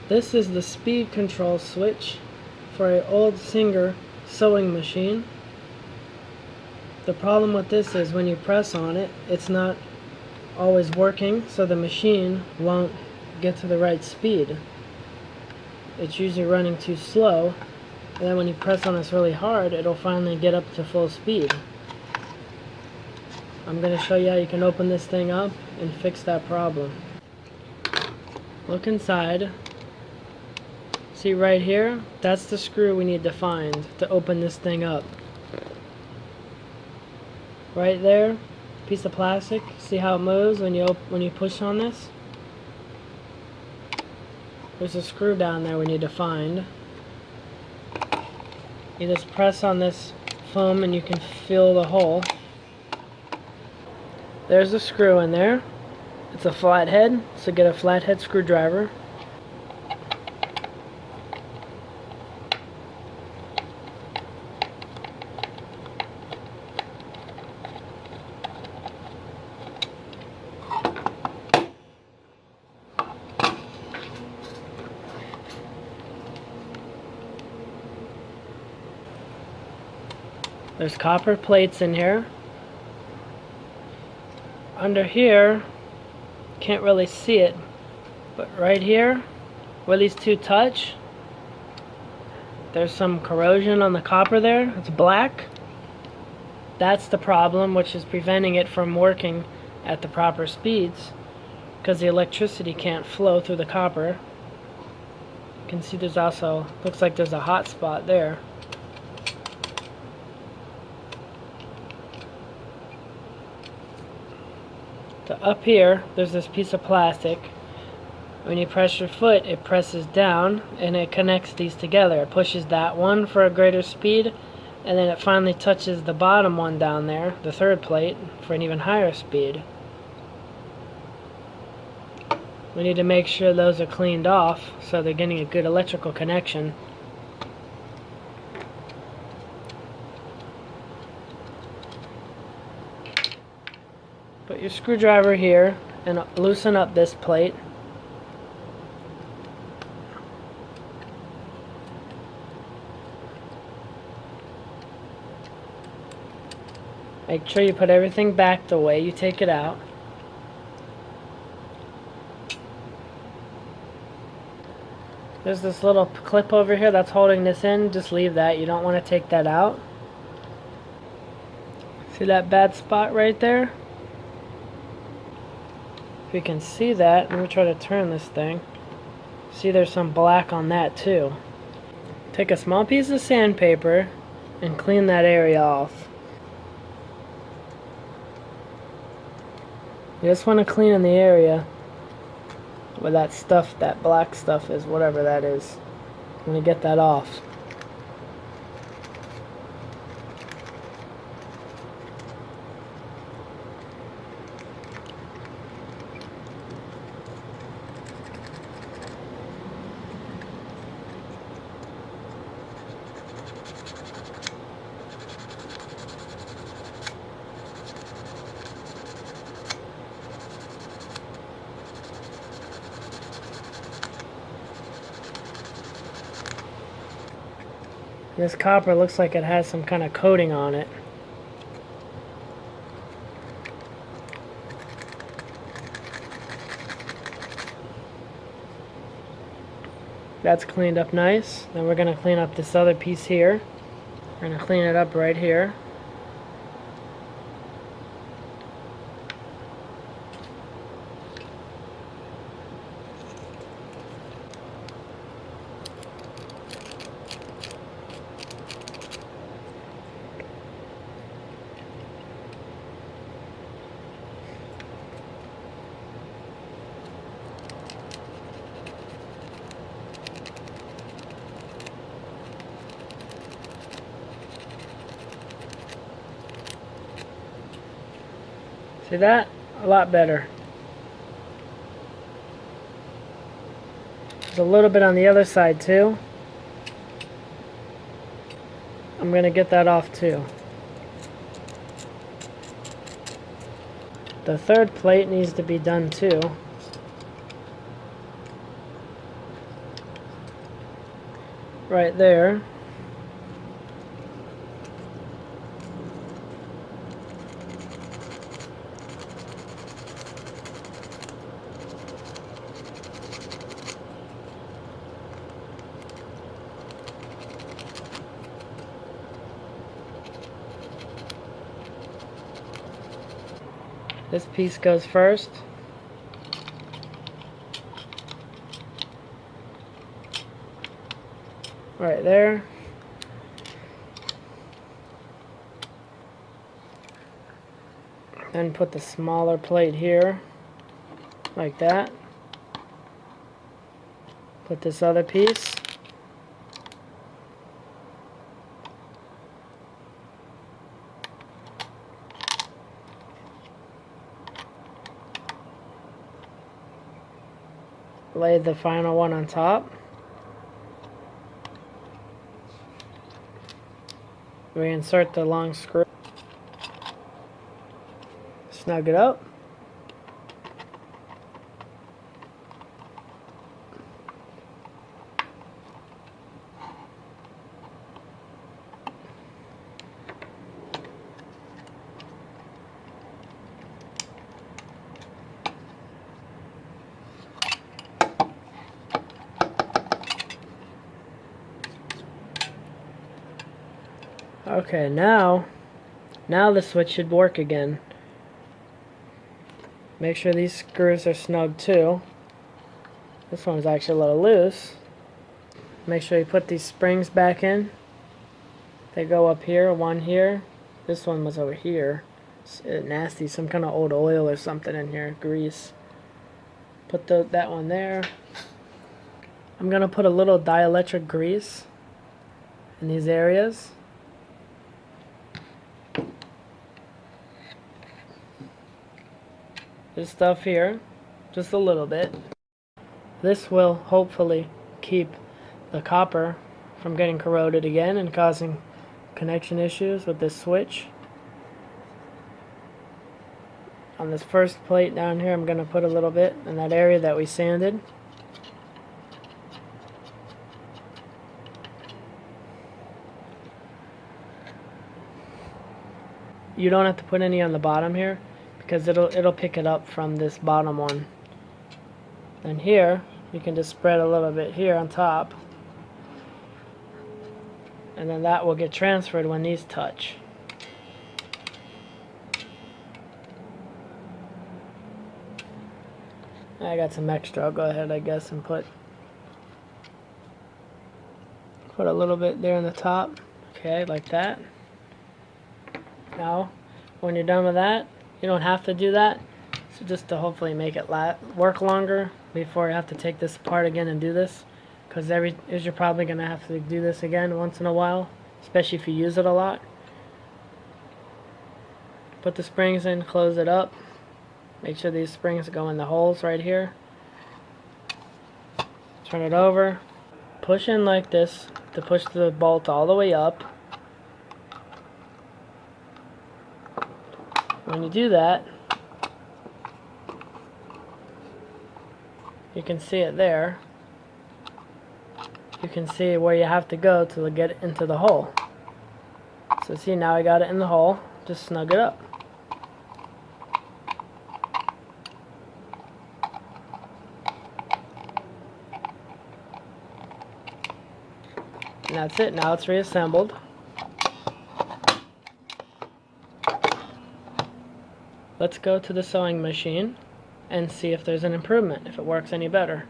This is the speed control switch for an old Singer sewing machine. The problem with this is when you press on it, it's not always working, so the machine won't get to the right speed. It's usually running too slow, and then when you press on this really hard, it'll finally get up to full speed. I'm going to show you how you can open this thing up and fix that problem. Look inside. See right here? That's the screw we need to find to open this thing up. Right there, piece of plastic. See how it moves when you push on this? There's a screw down there we need to find. You just press on this foam and you can feel the hole. There's a screw in there. It's a flathead, so get a flathead screwdriver. There's copper plates in here. Under here, can't really see it, but right here, where these two touch, there's some corrosion on the copper there. It's black. That's the problem, which is preventing it from working at the proper speeds, because the electricity can't flow through the copper. You can see there's also, looks like there's a hot spot there. So up here, there's this piece of plastic. When you press your foot, it presses down and it connects these together. It pushes that one for a greater speed, and then it finally touches the bottom one down there, the third plate, for an even higher speed. We need to make sure those are cleaned off so they're getting a good electrical connection. Put your screwdriver here and loosen up this plate. Make sure you put everything back the way you take it out. There's this little clip over here that's holding this in. Just leave that. You don't want to take that out. See that bad spot right there? If you can see that, let me try to turn this thing. See, there's some black on that too. Take a small piece of sandpaper and clean that area off. You just want to clean in the area where that stuff, that black stuff is, whatever that is. I'm going to get that off. This copper looks like it has some kind of coating on it. That's cleaned up nice. Then we're going to clean up this other piece here. We're going to clean it up right here. See that? A lot better. There's a little bit on the other side too. I'm going to get that off too. The third plate needs to be done too. right there. This piece goes first. Right there. Then put the smaller plate here, like that. Put this other piece. Lay the final one on top. Reinsert the long screw. Snug it up. Okay, now the switch should work again. Make sure these screws are snug too. This one's actually a little loose. Make sure you put these springs back in. They go up here, one here. This one was over here. It's nasty, some kind of old oil or something in here, grease. Put that one there. I'm gonna put a little dielectric grease in these areas. This stuff here, just a little bit. This will hopefully keep the copper from getting corroded again and causing connection issues with this switch. On this first plate down here, I'm going to put a little bit in that area that we sanded. You don't have to put any on the bottom here because it'll pick it up from this bottom one. And here, you can just spread a little bit here on top. And then that will get transferred when these touch. I got some extra. I'll go ahead, I guess, and put a little bit there on the top. Okay, like that. Now, when you're done with that, you don't have to do that. So just to hopefully make it work longer before you have to take this apart again and do this. Because you're probably going to have to do this again once in a while, especially if you use it a lot. Put the springs in, close it up. Make sure these springs go in the holes right here. Turn it over. Push in like this to push the bolt all the way up. When you do that, you can see it there. You can see where you have to go to get it into the hole. So see, now I got it in the hole. Just snug it up. And that's it. Now it's reassembled. Let's go to the sewing machine and see if there's an improvement, if it works any better.